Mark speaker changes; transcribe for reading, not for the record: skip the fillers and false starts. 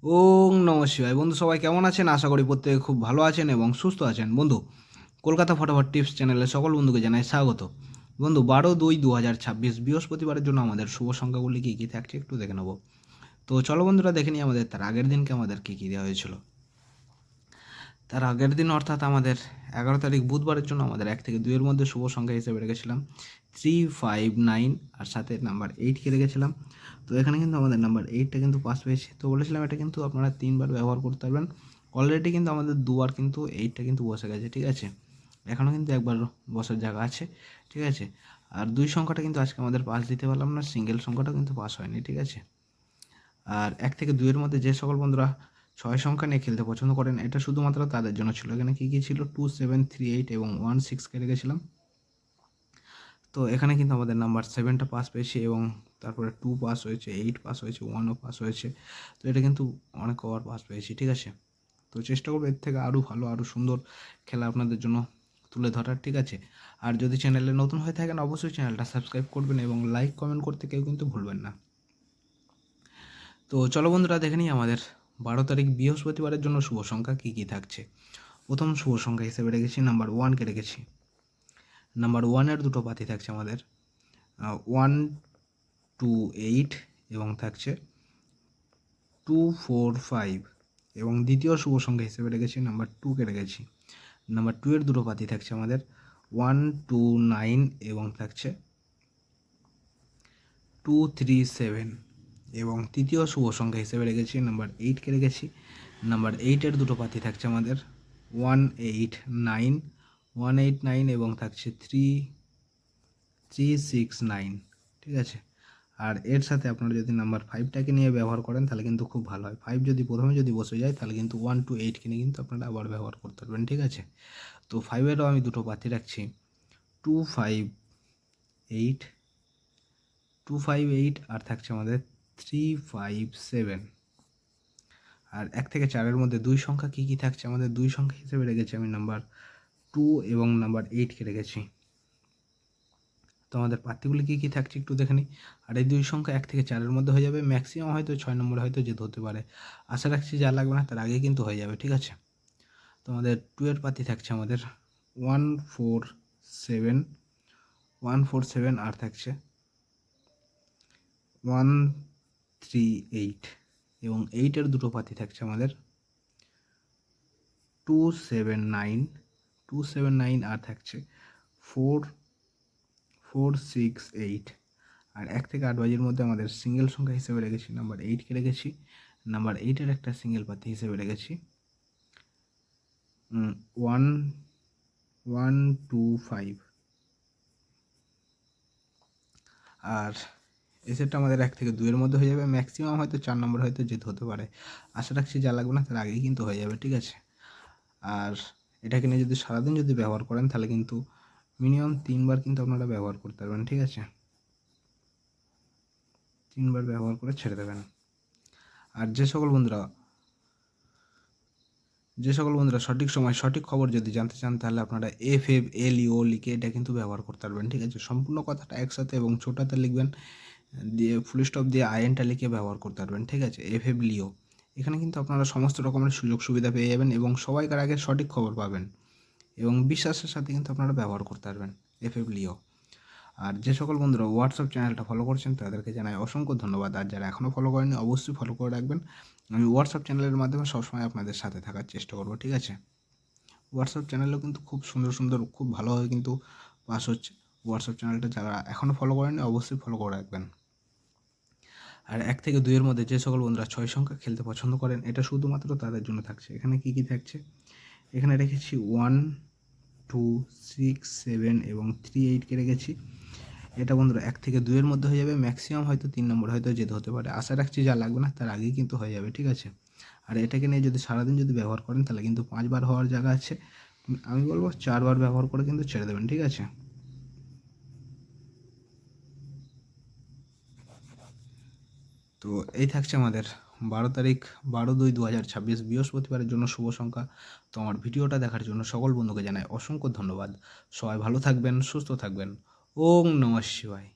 Speaker 1: ওং নমঃ শিবায়। বন্ধু সবাই কেমন আছেন? আশা করি প্রত্যেকে খুব ভালো আছেন এবং সুস্থ আছেন। বন্ধু, কলকাতা ফটাফট টিপস চ্যানেলে সকল বন্ধুকে জানাই স্বাগত। বন্ধু, 12/2/2026 বৃহস্পতিবারের জন্য আমাদের শুভ সংখ্যাগুলি কী কী থাকছে একটু দেখে নেব। তো চলো বন্ধুরা দেখে নিই আমাদের তার আগের দিনকে আমাদের কী কী দেওয়া হয়েছিল। তার আগের দিন অর্থাৎ আমাদের 11 তারিখ বুধবারের জন্য আমাদের 1 থেকে 2 এর মধ্যে শুভ সংখ্যা হিসেবে রেখেছিলাম 359 আর সাথে নাম্বার 8কে রেখেছিলাম। তো এখানে কিন্তু আমাদের নাম্বার 8টা কিন্তু পাস পেয়েছে। তো বলেছিলাম এটা কিন্তু আপনারা 3বার ব্যবহার করতে পারবেন। অলরেডি কিন্তু আমাদের 2বার কিন্তু 8টা কিন্তু বসে গেছে, ঠিক আছে? এখনও কিন্তু একবার বসার জায়গা আছে, ঠিক আছে? আর 2 সংখ্যাটা কিন্তু আজকে আমাদের পাস দিতে পারলাম না, সিঙ্গেল সংখ্যাটাও কিন্তু পাস হয়নি, ঠিক আছে? আর 1 থেকে 2 এর মধ্যে যে সকল বন্ধুরা 6 সংখ্যা নিয়ে খেলতে পছন্দ করেন, এটা শুধুমাত্র তাদের জন্য ছিল। এখানে কী কী ছিল? 2, 7, 3, 8 এবং 1, 6কে রেখেছিলাম। তো এখানে কিন্তু আমাদের নাম্বার 7টা পাস পেয়েছি এবং তারপরে 2 পাস হয়েছে, 8 পাস হয়েছে, 1ও পাস হয়েছে। তো এটা কিন্তু অনেক ওভার পাস পেয়েছি, ঠিক আছে? তো চেষ্টা করবো এর থেকে আরও ভালো, আরও সুন্দর খেলা আপনাদের জন্য তুলে ধরার, ঠিক আছে? আর যদি চ্যানেলে নতুন হয়ে থাকেন অবশ্যই চ্যানেলটা সাবস্ক্রাইব করবেন এবং লাইক কমেন্ট করতে কেউ কিন্তু ভুলবেন না। তো চলো বন্ধুরা দেখে নিই আমাদের 12 তারিখ বৃহস্পতিবারের জন্য শুভ সংখ্যা কী কী থাকছে। প্রথম শুভ সংখ্যা হিসেবে রেখেছি নাম্বার 1কে রেখেছি। নাম্বার 1-এর দুটো পাতি থাকছে আমাদের 1, 2, 8 এবং থাকছে 2, 4, 5 এবং দ্বিতীয় শুভ সংখ্যা হিসেবে রেখেছি নাম্বার 2কে রেখেছি। নাম্বার 2-এর দুটো পাতি থাকছে আমাদের 1, 2, 9 এবং থাকছে 2, 3, 7 এবং তৃতীয় শুভ সংখ্যা হিসেবে রেখেছি নাম্বার 8কে রেখেছি। নাম্বার 8-এর দুটো পাতি থাকছে আমাদের 1, 8, 9, 1, 8, 9 এবং থাকছে 3, 3, 6, 9, ঠিক আছে? আর এর সাথে আপনারা যদি নাম্বার 5টাকে নিয়ে ব্যবহার করেন তাহলে কিন্তু খুব ভালো হয়। 5 যদি প্রথমে যদি বসে যায় তাহলে কিন্তু 1, 2, 8কে নিয়ে কিন্তু আপনারা আবার ব্যবহার করতে পারবেন, ঠিক আছে? তো 5-এরও আমি দুটো পাতি রাখছি 2, 5, 8, 2, 5, 8 আর থাকছে আমাদের 3, 5, 7। আর 1 থেকে 4-এর মধ্যে 2 সংখ্যা কী কী থাকছে? আমাদের 2 সংখ্যা হিসেবে রেখেছি আমি নাম্বার 2 এবং নাম্বার 8কে রেখেছি। তো আমাদের পাত্তিগুলি কী কী থাকছে একটু দেখে নিই। আর এই 2 সংখ্যা 1 থেকে 4-এর মধ্যে হয়ে যাবে, ম্যাক্সিমাম হয়তো 6 নম্বরে হয়তো যেতে হতে পারে। আশা রাখছি যা লাগবে না তার আগেই কিন্তু হয়ে যাবে, ঠিক আছে? তো আমাদের 2 এর পাতি থাকছে আমাদের 1, 4, 7, 1, 4, 7 আর থাকছে 1, 3, 8 এবং 8-এর দুটো পাতি থাকছে আমাদের 2, 7, 9, 2, 7, 9 আর থাকছে 4, 4, 6, 8 আর 1 থেকে 8 বাজির মধ্যে আমাদের সিঙ্গেল সংখ্যা হিসেবে রেখেছি নাম্বার 8কে রেখেছি। নাম্বার 8-এর একটা সিঙ্গেল পাতি হিসেবে রেখেছি 1, 1, 2, 5 আর এই সেটটা আমাদের 1 থেকে 2-এর মধ্যে হয়ে যাবে, ম্যাক্সিমাম হয়তো 4 নম্বর হয়তো যেতে হতে পারে। আশা রাখছি যা লাগবে না তার আগেই কিন্তু হয়ে যাবে, ঠিক আছে? আর এটাকে নিয়ে যদি সারাদিন যদি ব্যবহার করেন তাহলে কিন্তু মিনিমাম 3বার কিন্তু আপনারা ব্যবহার করতে পারবেন, ঠিক আছে? 3বার ব্যবহার করে ছেড়ে দেবেন। আর যে সকল বন্ধুরা সঠিক সময় সঠিক খবর যদি জানতে চান তাহলে আপনারা FFLEO লিখে এটা কিন্তু ব্যবহার করতে পারবেন, ঠিক আছে? সম্পূর্ণ কথাটা একসাথে এবং ছোটাতে লিখবেন, দিয়ে ফুল স্টপ দিয়ে আইএনটা লিখে ব্যবহার করতে পারবেন, ঠিক আছে? FFLEO এখানে কিন্তু আপনারা সমস্ত রকমের সুযোগ সুবিধা পেয়ে যাবেন এবং সবাইকার আগে সঠিক খবর পাবেন এবং বিশ্বাসের সাথে কিন্তু আপনারা ব্যবহার করতে পারবেন FFLEO। আর যে সকল বন্ধুরা হোয়াটসঅ্যাপ চ্যানেলটা ফলো করছেন তাদেরকে জানাই অসংখ্য ধন্যবাদ। আর যারা এখনও ফলো করেনি অবশ্যই ফলো করে রাখবেন। আমি হোয়াটসঅ্যাপ চ্যানেলের মাধ্যমে সবসময় আপনাদের সাথে থাকার চেষ্টা করব, ঠিক আছে? হোয়াটসঅ্যাপ চ্যানেলেও কিন্তু খুব সুন্দর সুন্দর খুব ভালোভাবে কিন্তু পাস হচ্ছে। হোয়াটসঅ্যাপ চ্যানেলটা যারা এখনও ফলো করেনি অবশ্যই ফলো করে রাখবেন। আর 1 থেকে 2-এর মধ্যে যে সকল বন্ধুরা 6 সংখ্যা খেলতে পছন্দ করেন এটা শুধুমাত্র তাদের জন্য থাকছে। এখানে কী কী থাকছে? এখানে রেখেছি 1, 2, 6, 7 এবং 3, 8কে রেখেছি। এটা বন্ধুরা 1 থেকে 2-এর মধ্যে হয়ে যাবে, ম্যাক্সিমাম হয়তো 3 নম্বর হয়তো যেতে হতে পারে। আশা রাখছি যা লাগবে না তার আগেই কিন্তু হয়ে যাবে, ঠিক আছে? আর এটাকে নিয়ে যদি সারাদিন যদি ব্যবহার করেন তাহলে কিন্তু 5 বার হওয়ার জায়গা আছে। আমি বলবো 4 বার ব্যবহার করে কিন্তু ছেড়ে দেবেন, ঠিক আছে? তো এই থাকছে আমাদের 12 তারিখ 12/2/2026 বৃহস্পতিবারের জন্য শুভ সংখ্যা। তো আমার ভিডিওটা দেখার জন্য সকল বন্ধুকে জানাই অসংখ্য ধন্যবাদ। সবাই ভালো থাকবেন, সুস্থ থাকবেন। ওং নমঃ শিবায়।